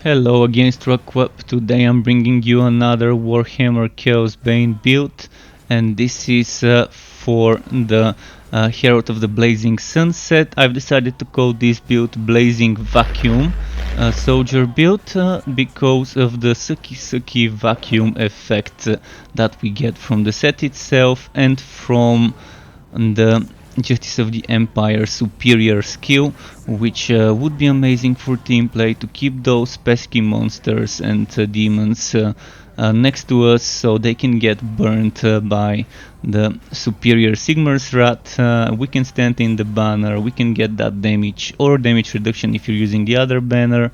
Hello again, Struckweb. Today I'm bringing you another Warhammer Chaosbane build, and this is for the Herald of the Blazing Sunset. I've decided to call this build Blazing Vacuum Soldier build because of the sucky-sucky vacuum effect that we get from the set itself and from the Justice of the Empire superior skill, which would be amazing for team play to keep those pesky monsters and demons next to us so they can get burnt by the superior Sigmar's Wrath. We can stand in the banner, we can get that damage or damage reduction if you're using the other banner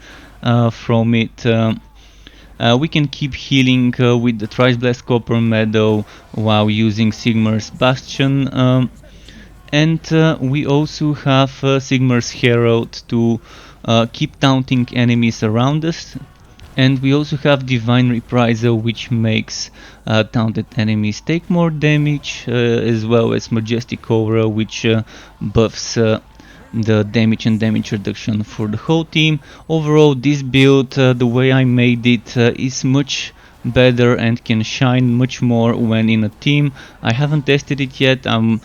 from it. We can keep healing with the Thrice-Blessed Copper Medal while using Sigmar's Bastion. And we also have Sigmar's Herald to keep taunting enemies around us. And we also have Divine Reprisal, which makes taunted enemies take more damage, as well as Majestic Aura, which buffs the damage and damage reduction for the whole team. Overall, this build, the way I made it, is much better and can shine much more when in a team. I haven't tested it yet. I'm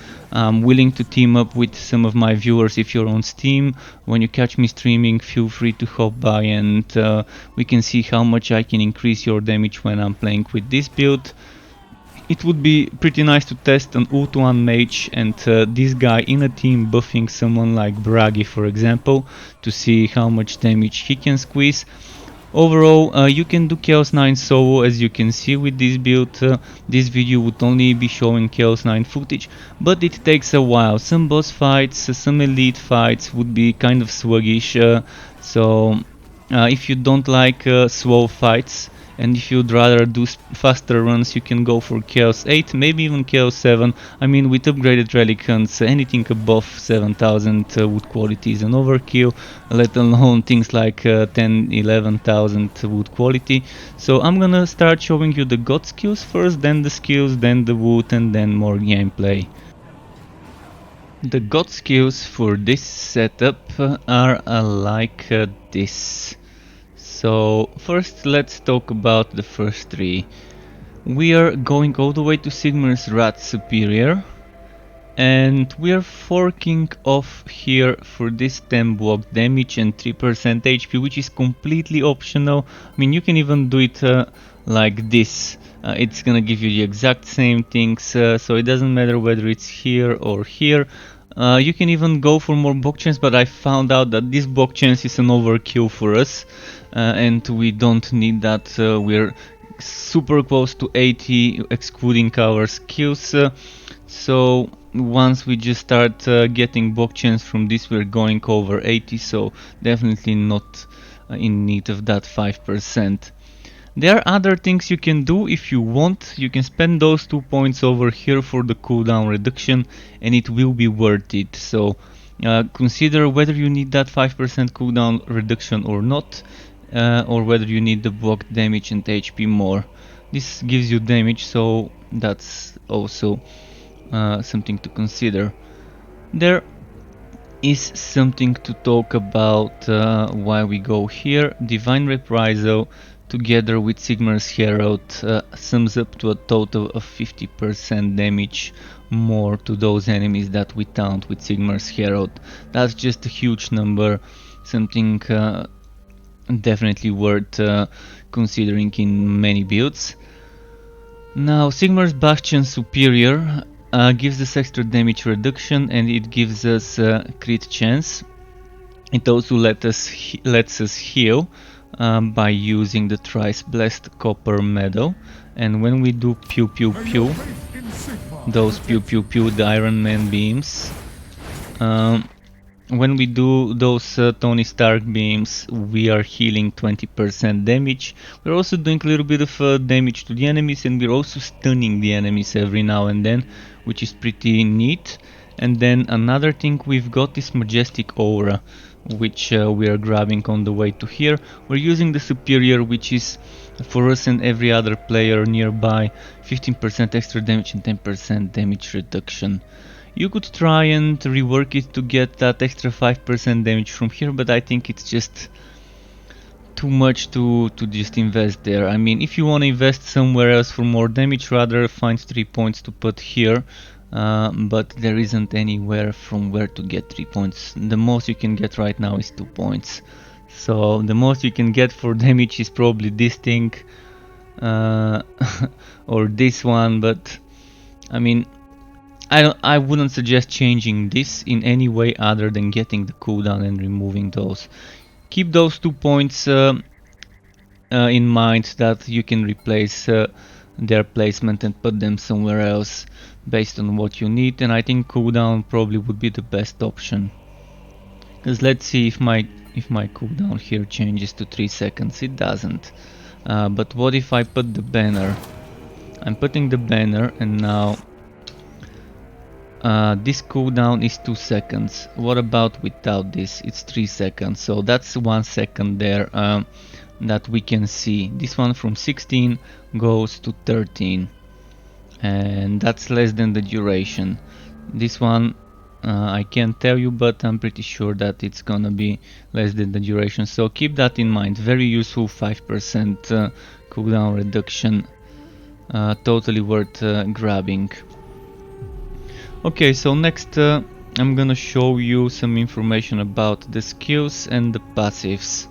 willing to team up with some of my viewers if you're on Steam. When you catch me streaming, feel free to hop by and we can see how much I can increase your damage when I'm playing with this build. It would be pretty nice to test an ult1 mage and this guy in a team buffing someone like Bragi, for example, to see how much damage he can squeeze. Overall, you can do Chaos 9 solo, as you can see with this build. This video would only be showing Chaos 9 footage, but it takes a while. Some boss fights, some elite fights would be kind of sluggish, so if you don't like slow fights, and if you'd rather do faster runs, you can go for Chaos 8, maybe even Chaos 7. I mean, with upgraded relic hunts, anything above 7000 wood quality is an overkill, let alone things like 10-11,000 wood quality. So I'm gonna start showing you the god skills first, then the skills, then the wood, and then more gameplay. The god skills for this setup are like this. So first let's talk about the first three. We are going all the way to Sigmar's Wrath Superior, and we are forking off here for this 10 block damage and 3% HP, which is completely optional. I mean, you can even do it like this. It's gonna give you the exact same things, so it doesn't matter whether it's here or here. You can even go for more block chance, but I found out that this block chance is an overkill for us, and we don't need that. We're super close to 80 excluding our skills, so once we just start getting block chance from this, we're going over 80, so definitely not in need of that 5%. There are other things you can do if you want. You can spend those 2 points over here for the cooldown reduction and it will be worth it. So consider whether you need that 5% cooldown reduction or not, or whether you need the block damage and HP more. This gives you damage, so that's also something to consider. There is something to talk about while we go here. Divine Reprisal together with Sigmar's Herald sums up to a total of 50% damage more to those enemies that we taunt with Sigmar's Herald. That's just a huge number, something definitely worth considering in many builds. Now, Sigmar's Bastion Superior gives us extra damage reduction and it gives us crit chance. It also lets us heal by using the Thrice-Blessed Copper Medal, and when we do pew-pew-pew, those pew-pew-pew, the Iron Man beams, when we do those Tony Stark beams, we are healing 20% damage. We're also doing a little bit of damage to the enemies, and we're also stunning the enemies every now and then, which is pretty neat. And then another thing we've got is Majestic Aura, which we are grabbing on the way to here. We're using the superior, which is for us and every other player nearby 15% extra damage and 10% damage reduction. You could try and rework it to get that extra 5% damage from here, but I think it's just too much to just invest there. I mean, if you want to invest somewhere else for more damage, rather find 3 points to put here. But there isn't anywhere from where to get 3 points. The most you can get right now is 2 points. So the most you can get for damage is probably this thing or this one, but I mean, I wouldn't suggest changing this in any way other than getting the cooldown and removing those. Keep those 2 points in mind that you can replace their placement and put them somewhere else based on what you need, and I think cooldown probably would be the best option. Because let's see if my cooldown here changes to 3 seconds. It doesn't. But what if I put the banner? I'm putting the banner, and now this cooldown is 2 seconds. What about without this? It's 3 seconds. So that's 1 second there that we can see. This one from 16 goes to 13. And that's less than the duration. This one I can't tell you, but I'm pretty sure that it's gonna be less than the duration. So keep that in mind. Very useful 5% cooldown reduction. Totally worth grabbing. Okay, so next I'm gonna show you some information about the skills and the passives.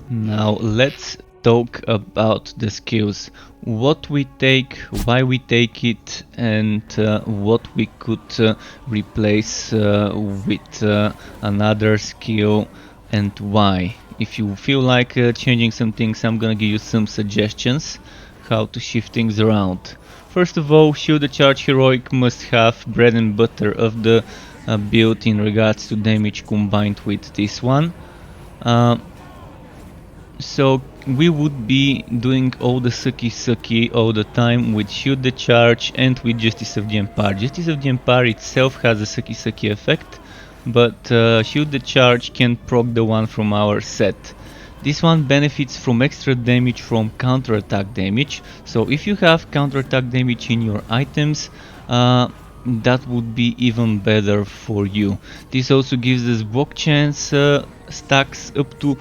Now let's talk about the skills. What we take, why we take it, and what we could replace with another skill and why. If you feel like changing some things, I'm gonna give you some suggestions how to shift things around. First of all, Shield the Charge Heroic must have bread and butter of the build in regards to damage combined with this one. So we would be doing all the sucky-sucky all the time with Shield the Charge and with Justice of the Empire. Justice of the Empire itself has a sucky-sucky effect, but Shield the Charge can proc the one from our set. This one benefits from extra damage from counterattack damage, so if you have counterattack damage in your items, that would be even better for you. This also gives us block chance stacks up to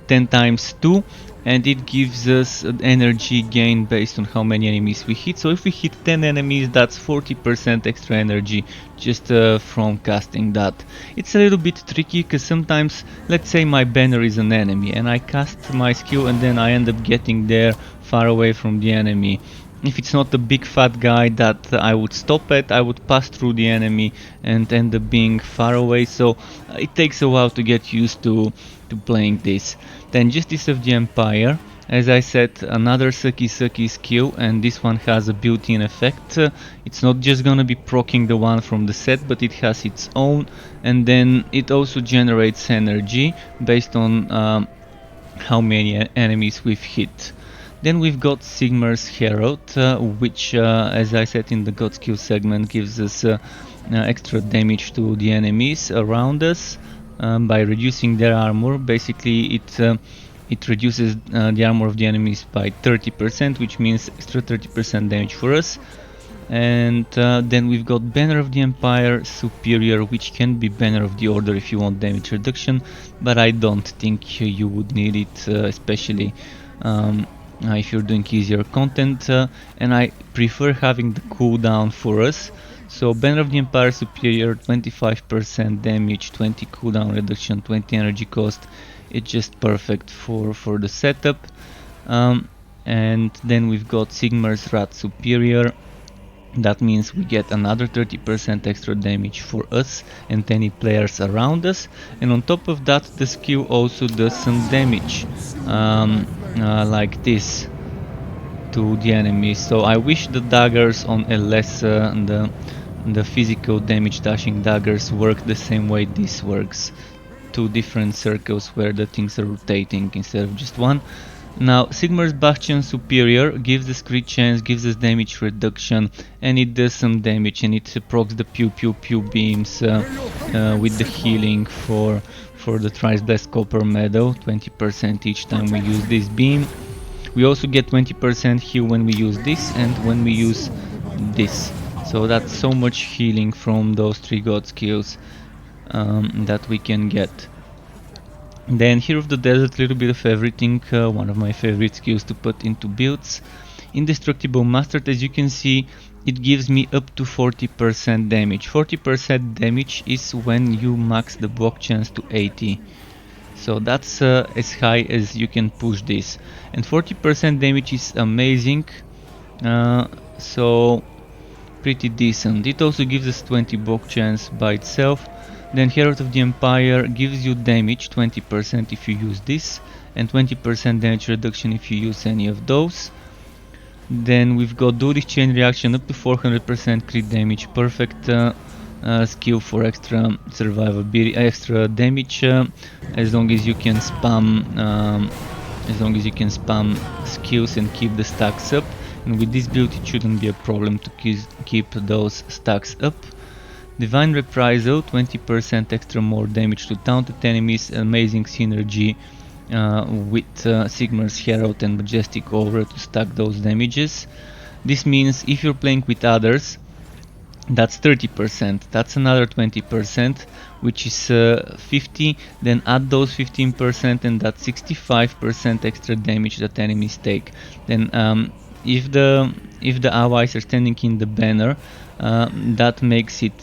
10 times 2, and it gives us an energy gain based on how many enemies we hit. So if we hit 10 enemies, that's 40% extra energy just from casting that. It's a little bit tricky because sometimes, let's say my banner is an enemy and I cast my skill and then I end up getting there far away from the enemy. If it's not a big fat guy that I would stop at, I would pass through the enemy and end up being far away, so it takes a while to get used to playing this. Then Justice of the Empire, as I said, another sucky-sucky skill, and this one has a built-in effect. It's not just gonna be proccing the one from the set, but it has its own, and then it also generates energy based on how many enemies we've hit. Then we've got Sigmar's Herald, which, as I said in the God skill segment, gives us extra damage to the enemies around us by reducing their armor. Basically, it reduces the armor of the enemies by 30%, which means extra 30% damage for us. And then we've got Banner of the Empire Superior, which can be Banner of the Order if you want damage reduction, but I don't think you would need it, especially if you're doing easier content, and I prefer having the cooldown for us. So Banner of the Empire Superior, 25% damage, 20 cooldown reduction, 20 energy cost. It's just perfect for the setup. And then we've got Sigmar's Rat Superior. That means we get another 30% extra damage for us and any players around us, and on top of that the skill also does some damage like this to the enemies. So I wish the daggers on LS, the physical damage dashing daggers, work the same way this works. Two different circles where the things are rotating instead of just one. Now Sigmar's Bastion Superior gives us crit chance, gives us damage reduction, and it does some damage, and it procs the pew-pew-pew beams with the healing for the Thrice-Blessed Copper Medal, 20% each time we use this beam. We also get 20% heal when we use this and when we use this. So that's so much healing from those three god skills that we can get. Then Hero of the Desert, a little bit of everything, one of my favorite skills to put into builds. Indestructible Mustard, as you can see, it gives me up to 40% damage. 40% damage is when you max the block chance to 80. So that's as high as you can push this. And 40% damage is amazing. So pretty decent. It also gives us 20 block chance by itself. Then Herald of the Empire gives you damage 20% if you use this, and 20% damage reduction if you use any of those. Then we've got do this chain reaction up to 400% crit damage, perfect skill for extra survivability, extra damage, as long as you can spam skills and keep the stacks up. And with this build it shouldn't be a problem to keep those stacks up. Divine Reprisal, 20% extra more damage to taunted enemies, amazing synergy with Sigmar's Herald and Majestic Aura to stack those damages. This means if you're playing with others, that's 30%, that's another 20%, which is 50, then add those 15% and that's 65% extra damage that enemies take. Then if the allies are standing in the banner, that makes it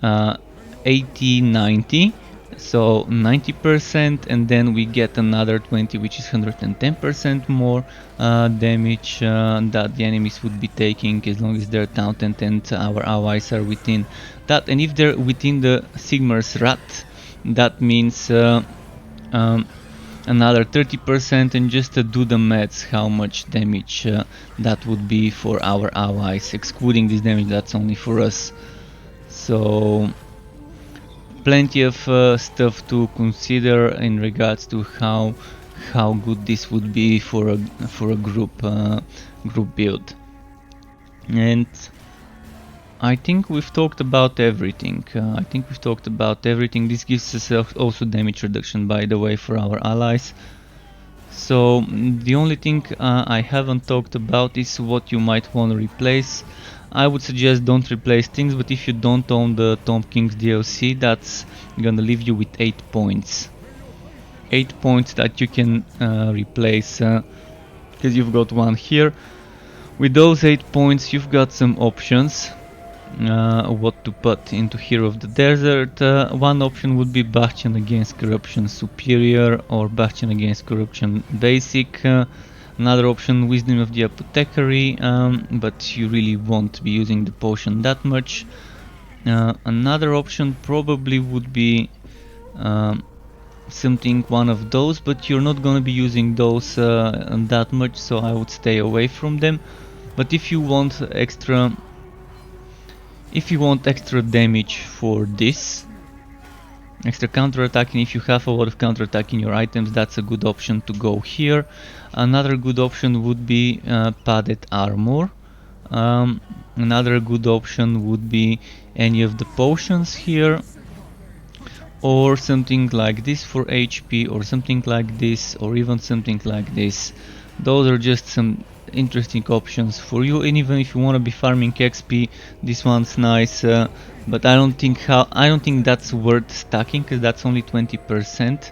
80-90, so 90%, and then we get another 20, which is 110% more damage that the enemies would be taking as long as they're taunted and our allies are within that. And if they're within the Sigmar's Rat, that means another 30%, and just to do the maths how much damage that would be for our allies, excluding this damage that's only for us. So plenty of stuff to consider in regards to how good this would be for a group build. And I think we've talked about everything. This gives us also damage reduction, by the way, for our allies. So the only thing I haven't talked about is what you might want to replace. I would suggest don't replace things, but if you don't own the Tomb King's DLC, that's gonna leave you with 8 points. 8 points that you can replace, because you've got one here. With those 8 points you've got some options what to put into Hero of the Desert. One option would be Bastion against Corruption Superior or Bastion against Corruption Basic. Another option, Wisdom of the Apothecary, but you really won't be using the potion that much. Another option probably would be one of those, but you're not gonna be using those that much, so I would stay away from them. But if you want extra damage for this, extra counterattack, and if you have a lot of counterattack in your items, that's a good option to go here. Another good option would be padded armor. Another good option would be any of the potions here, or something like this for HP, or something like this, or even something like this. Those are just some interesting options for you, and even if you want to be farming XP, this one's nice, but I don't think that's worth stacking, because that's only 20%,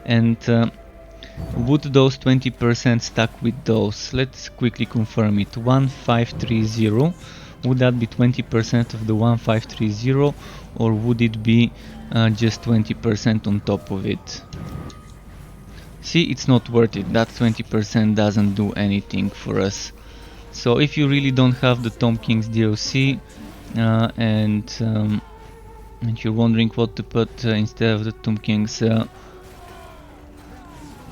and would those 20% stack with those? Let's quickly confirm it. 1530, would that be 20% of the 1530, or would it be just 20% on top of it? See, it's not worth it. That 20% doesn't do anything for us. So if you really don't have the Tomb King's DLC and you're wondering what to put instead of the Tomb King's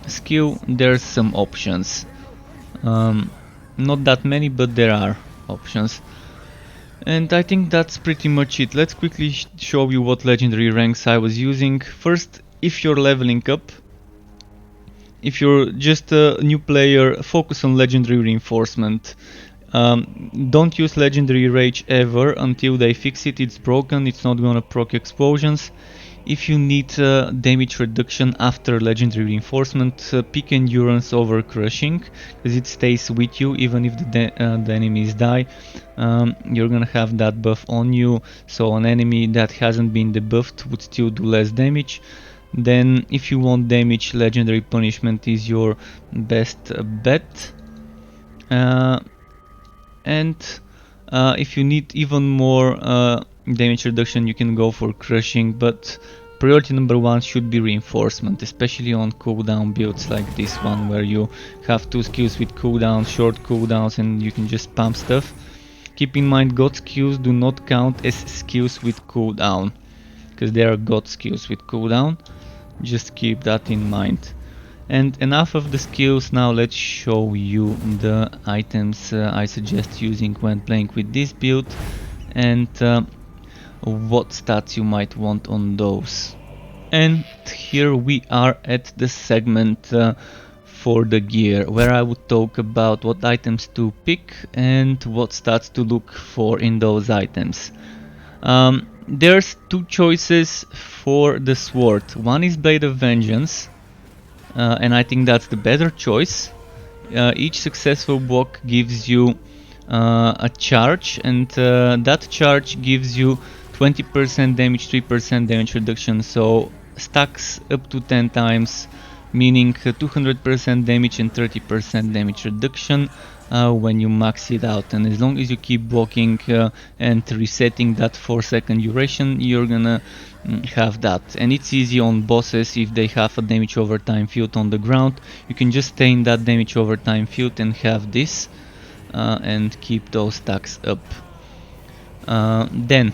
skill, there's some options. Not that many, but there are options. And I think that's pretty much it. Let's quickly show you what legendary ranks I was using. First, if you're leveling up, if you're just a new player, focus on legendary reinforcement. Don't use legendary rage ever until they fix it. It's broken, it's not gonna proc explosions. If you need damage reduction after legendary reinforcement, pick endurance over crushing, because it stays with you even if the enemies die. You're gonna have that buff on you, so an enemy that hasn't been debuffed would still do less damage. Then if you want damage, legendary punishment is your best bet. And if you need even more damage reduction, you can go for crushing, but priority number one should be reinforcement, especially on cooldown builds like this one, where you have two skills with cooldowns, short cooldowns, and you can just spam stuff. Keep in mind, god skills do not count as skills with cooldown, because they are god skills with cooldown. Just keep that in mind. And enough of the skills, now let's show you the items I suggest using when playing with this build, and what stats you might want on those. And here we are at the segment for the gear, where I would talk about what items to pick and what stats to look for in those items. There's two choices for the sword. One is Blade of Vengeance, and I think that's the better choice. Each successful block gives you a charge, and that charge gives you 20% damage, 3% damage reduction, so stacks up to 10 times, meaning 200% damage and 30% damage reduction when you max it out. And as long as you keep blocking and resetting that 4-second duration, you're gonna have that. And it's easy on bosses. If they have a damage over time field on the ground, you can just stay in that damage over time field and have this and keep those stacks up. Then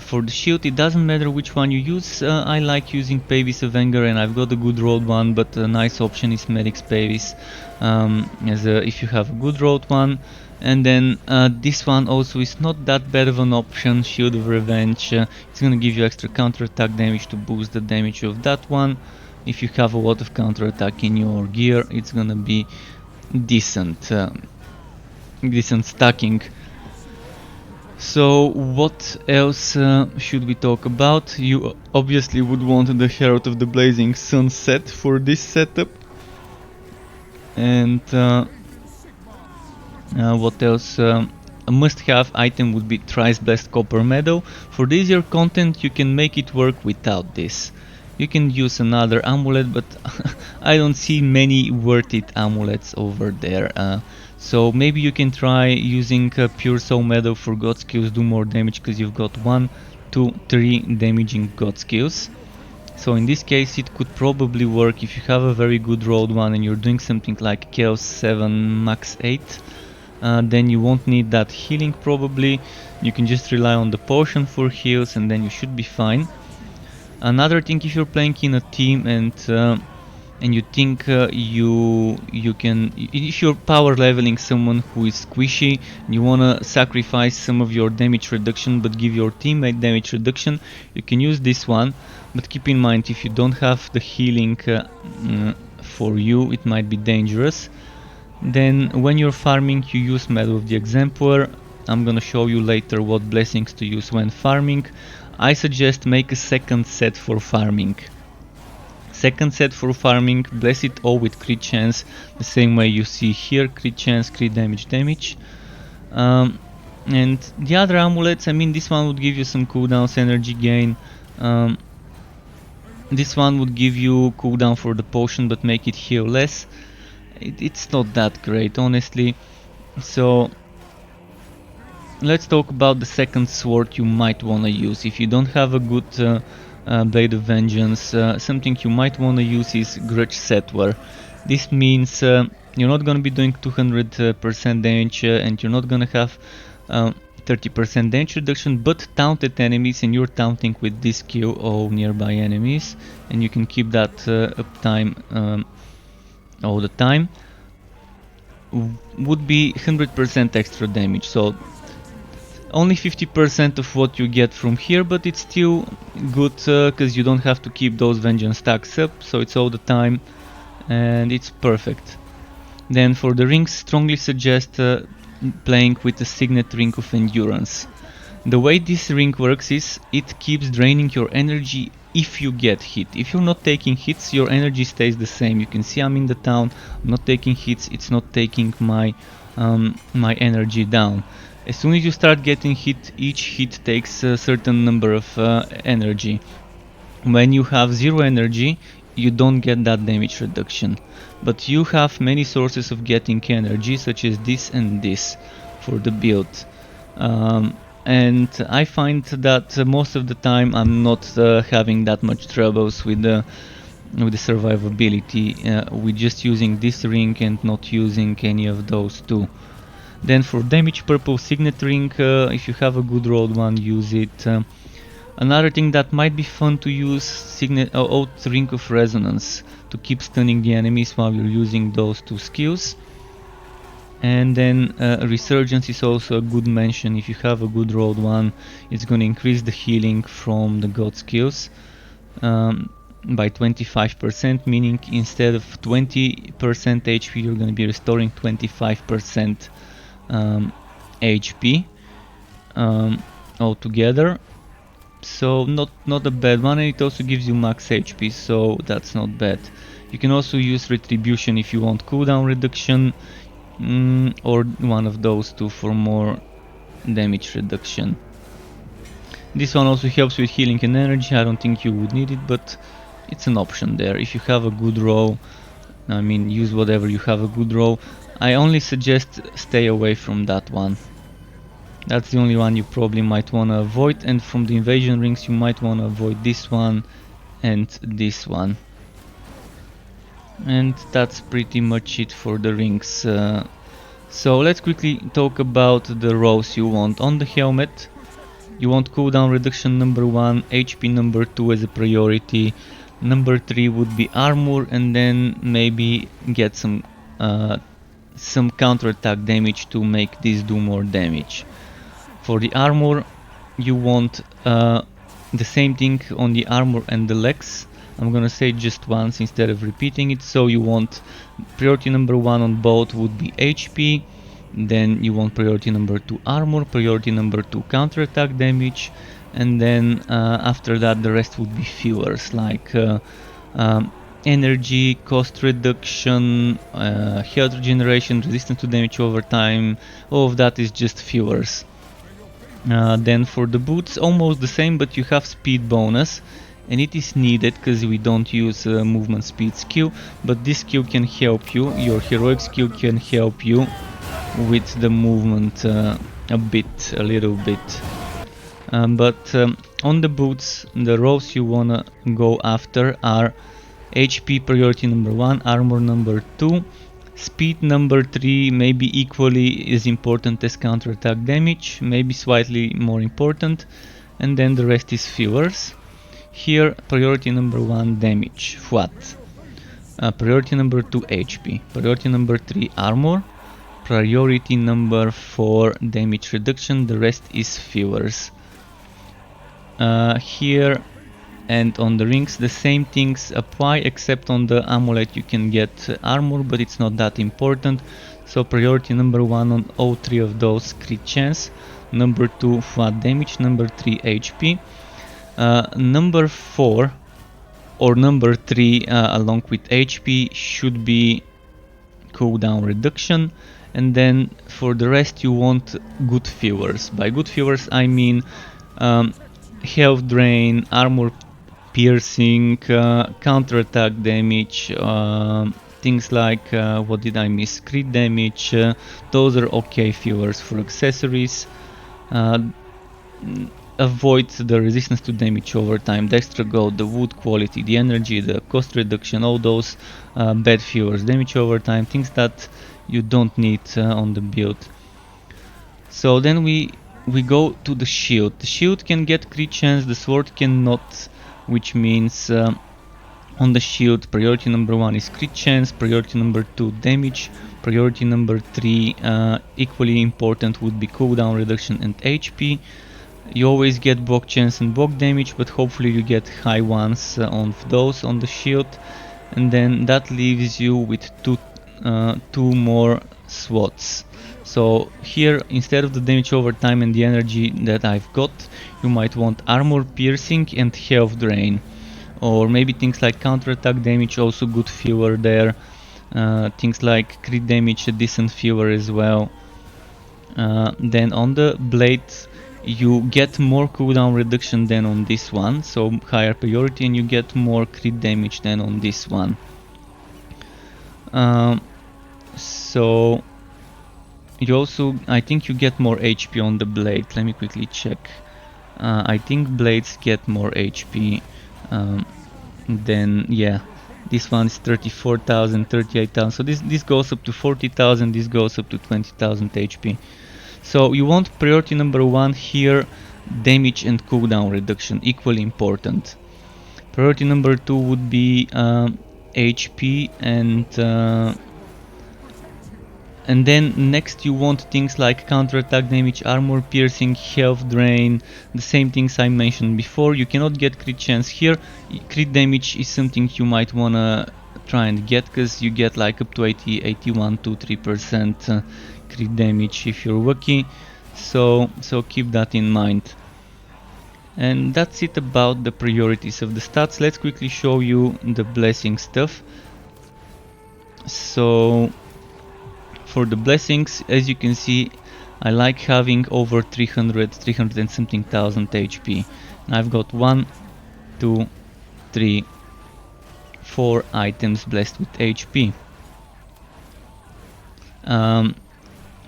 for the shield, it doesn't matter which one you use. I like using Pavis of Anger, and I've got a good rolled one, but a nice option is Medic's Pavis, if you have a good rolled one. And then this one also is not that bad of an option, Shield of Revenge. It's gonna give you extra counterattack damage to boost the damage of that one. If you have a lot of counterattack in your gear, it's gonna be decent, decent stacking. So what else should we talk about? You obviously would want the Herald of the Blazing Sunset for this setup. And what else? A must-have item would be Thrice-Blessed Copper Medal. For this year content, you can make it work without this. You can use another amulet, but I don't see many worth it amulets over there. So maybe you can try using Pure Soul Medal for god skills, do more damage, because you've got 1, 2, 3 damaging god skills. So in this case it could probably work if you have a very good rolled one and you're doing something like Chaos 7 max 8. Then you won't need that healing probably. You can just rely on the potion for heals and then you should be fine. Another thing, if you're playing in a team and you think you can, if you're power leveling someone who is squishy, you wanna sacrifice some of your damage reduction but give your teammate damage reduction, you can use this one. But keep in mind, if you don't have the healing for you, it might be dangerous. Then when you're farming, you use Medal of the Exemplar. I'm gonna show you later what blessings to use when farming. I suggest make a second set for farming. Second set for farming, bless it all with crit chance, the same way you see here, crit chance, crit damage, damage. And the other amulets, I mean, this one would give you some cooldowns, energy gain. This one would give you cooldown for the potion but make it heal less. It's not that great, honestly. So let's talk about the second sword you might wanna use. If you don't have a good Blade of Vengeance, something you might wanna use is Grudge Settler. This means you're not gonna be doing 200% damage and you're not gonna have 30% damage reduction, but taunted enemies, and you're taunting with this skill all nearby enemies, and you can keep that uptime all the time, would be 100% extra damage. So only 50% of what you get from here, but it's still good because you don't have to keep those vengeance stacks up, so it's all the time and it's perfect. Then for the rings, strongly suggest playing with a Signet Ring of Endurance. The way this ring works is it keeps draining your energy if you get hit. If you're not taking hits, your energy stays the same. You can see I'm in the town, I'm not taking hits, it's not taking my my energy down. As soon as you start getting hit, each hit takes a certain number of energy. When you have 0 energy, you don't get that damage reduction, but you have many sources of getting energy, such as this and this for the build. And I find that most of the time I'm not having that much troubles with the survivability, with just using this ring and not using any of those two. Then for damage purple signet ring, if you have a good rolled one, use it. Another thing that might be fun to use, signet Oath Ring of Resonance, to keep stunning the enemies while you're using those two skills. And then Resurgence is also a good mention. If you have a good rolled one, it's going to increase the healing from the god skills by 25%, meaning instead of 20% HP, you're going to be restoring 25% HP altogether. So not a bad one, and it also gives you max HP, so that's not bad. You can also use Retribution if you want cooldown reduction, or one of those two for more damage reduction. This one also helps with healing and energy. I don't think you would need it, but it's an option there. If you have a good roll, I mean, use whatever you have a good roll. I only suggest stay away from that one. That's the only one you probably might want to avoid, and from the invasion rings you might want to avoid this one and this one. And that's pretty much it for the rings. So let's quickly talk about the rows you want. On the helmet, you want cooldown reduction number 1, HP number 2 as a priority. Number 3 would be armor, and then maybe get some counterattack damage to make this do more damage. For the armor, you want the same thing on the armor and the legs. I'm gonna say just once instead of repeating it. So you want priority number 1 on both would be HP, then you want priority number 2 armor, priority number 2 counterattack damage, and then after that the rest would be fillers like energy, cost reduction, health regeneration, resistance to damage over time. All of that is just fillers. Then for the boots, almost the same, but you have speed bonus, and it is needed because we don't use movement speed skill, but this skill can help you. Your heroic skill can help you with the movement a little bit. But on the boots, the rows you wanna go after are HP priority number 1, armor number 2, speed number 3, maybe equally as important as counterattack damage, maybe slightly more important, and then the rest is fillers. Here priority number 1 damage, flat, priority number 2 HP, priority number 3 armor, priority number 4 damage reduction, the rest is fillers. Here and on the rings the same things apply, except on the amulet you can get armor, but it's not that important. So priority number 1 on all 3 of those, crit chance, number 2 flat damage, number 3 HP, number 4 or number 3 along with HP should be cooldown reduction. And then for the rest you want good fillers. By good fillers I mean health drain, armor piercing, counterattack damage, things like what did I miss? Crit damage. Those are okay fillers. For accessories, avoid the resistance to damage over time, the extra gold, the wood quality, the energy, the cost reduction, all those bad fillers, damage over time, things that you don't need on the build. So then we go to the shield. The shield can get crit chance, the sword cannot, which means on the shield priority number 1 is crit chance, priority number 2 damage, priority number 3 equally important would be cooldown reduction and HP. You always get block chance and block damage, but hopefully you get high ones on those on the shield, and then that leaves you with two more slots. So here, instead of the damage over time and the energy that I've got, you might want armor piercing and health drain, or maybe things like counterattack damage, also good filler there. Things like crit damage, a decent filler as well. Then on the blade you get more cooldown reduction than on this one, so higher priority, and you get more crit damage than on this one. So you also, I think you get more HP on the blade. Let me quickly check. I think blades get more HP than, yeah, this one is 34,000, 38,000, so this goes up to 40,000, this goes up to 20,000 HP. So you want priority number 1 here, damage and cooldown reduction, equally important. Priority number 2 would be HP and then next you want things like counter-attack damage, armor piercing, health drain, the same things I mentioned before. You cannot get crit chance here. Crit damage is something you might wanna try and get, because you get like up to 80, 81 to 3% crit damage if you're lucky. So keep that in mind. And that's it about the priorities of the stats. Let's quickly show you the blessing stuff. So for the blessings, as you can see, I like having over 300 and something thousand HP. And I've got 1, 2, 3, 4 items blessed with HP.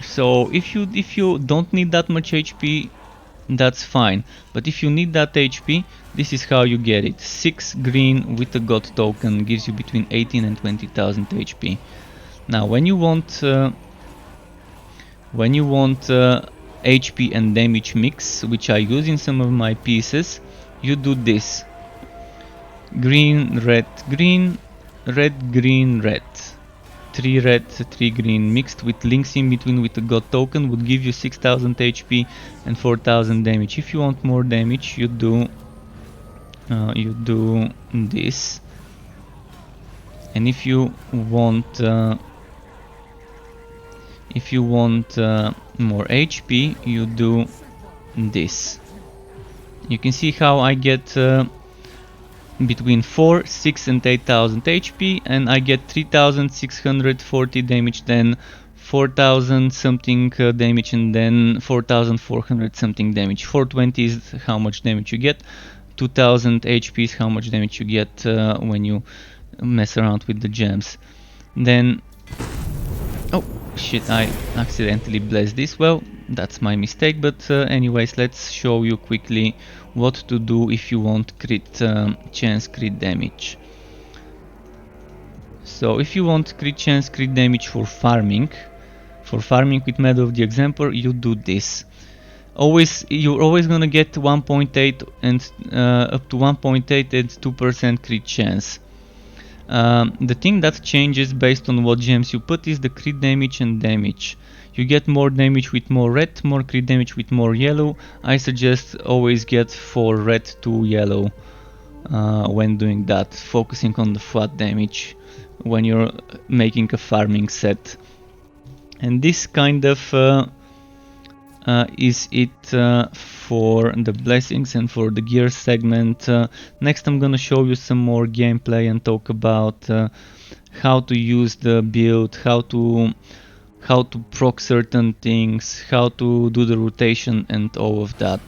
So if you don't need that much HP, that's fine. But if you need that HP, this is how you get it. 6 green with a god token gives you between 18 and 20,000 HP. Now when you want HP and damage mix, which I use in some of my pieces, you do this: green, red, green, red, green, red. 3 red, 3 green mixed with links in between with a god token would give you 6,000 HP and 4,000 damage. If you want more damage, you do this, and if you want more HP, you do this. You can see how I get between 4, 6 and 8,000 HP, and I get 3,640 damage, then 4,000 something damage, and then 4,400 something damage. 420 is how much damage you get, 2,000 HP is how much damage you get when you mess around with the gems. Then, oh shit, I accidentally blessed this. Well, that's my mistake, but anyways, let's show you quickly what to do if you want crit chance crit damage. So if you want crit chance crit damage for farming with Medal of the Exemplar, you do this. You're always gonna get 1.8 and up to 1.8 and 2% crit chance. The thing that changes based on what gems you put is the crit damage and damage. You get more damage with more red, more crit damage with more yellow. I suggest always get 4 red, 2 yellow when doing that, focusing on the flat damage when you're making a farming set. And this kind of is it for the blessings and for the gear segment. Next I'm gonna show you some more gameplay and talk about how to use the build, how to proc certain things, how to do the rotation and all of that.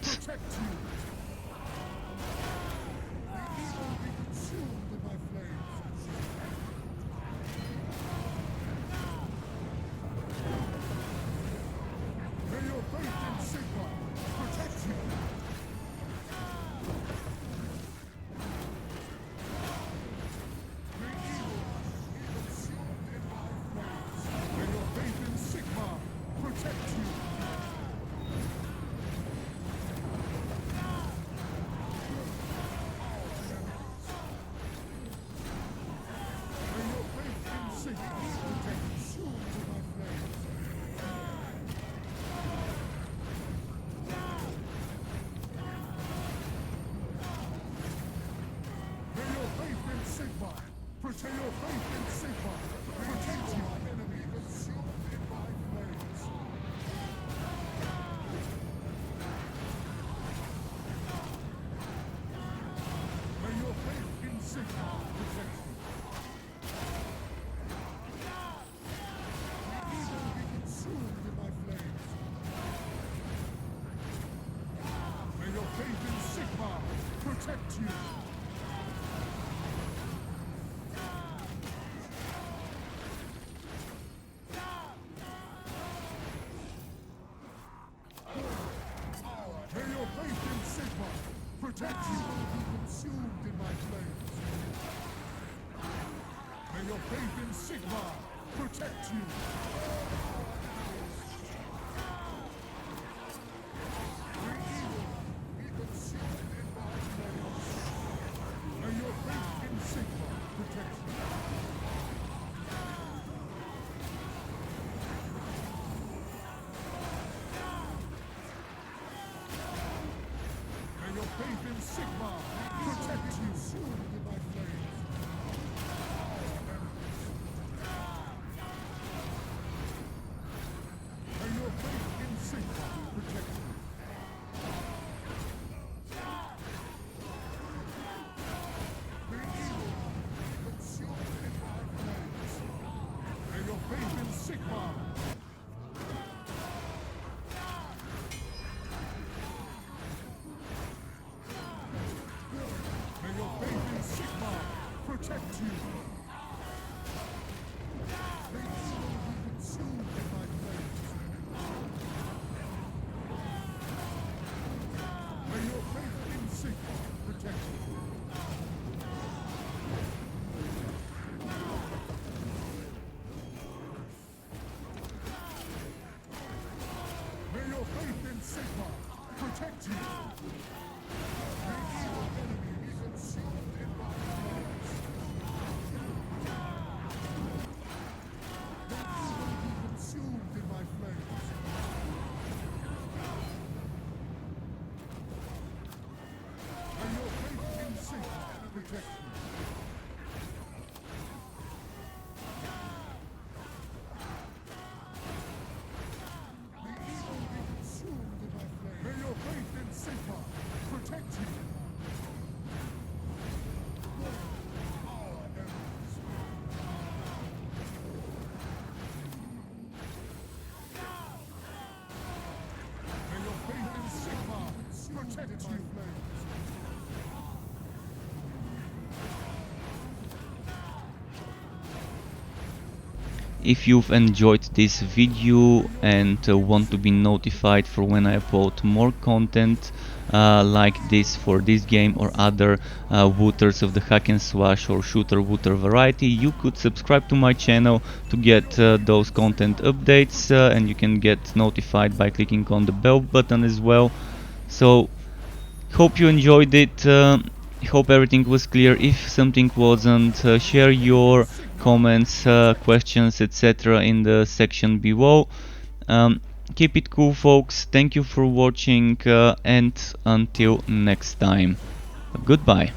protect you. May your faith in Sigmar protect you. Be consumed in my flames. May your faith in Sigmar protect you. May evil be consumed in my flames. May your faith in Sigmar protect you. May your faith in Sigmar protect you. Consumed in my flames. May your faith in Sigmar protect you. May evil be consumed in my flames. May your faith in Sigmar. May your faith in Sigmar protect you. May evil be consumed in my flames. May your faith in Sigmar protect you. May your faith in Sigmar protect you. May evil enemy be consumed in my flames. May evil be consumed in my flames. May your faith in Sigmar protect you. May evil be consumed in my flames. May your faith in Sigmar protect you. Our enemies. May your faith in Sigmar protect you. If you've enjoyed this video and want to be notified for when I upload more content like this for this game or other wooters of the hack and slash or shooter wooter variety, you could subscribe to my channel to get those content updates, and you can get notified by clicking on the bell button as well. So hope you enjoyed it. Hope everything was clear. If something wasn't, share your comments, questions, etc. in the section below. Keep it cool, folks. Thank you for watching, and until next time, goodbye.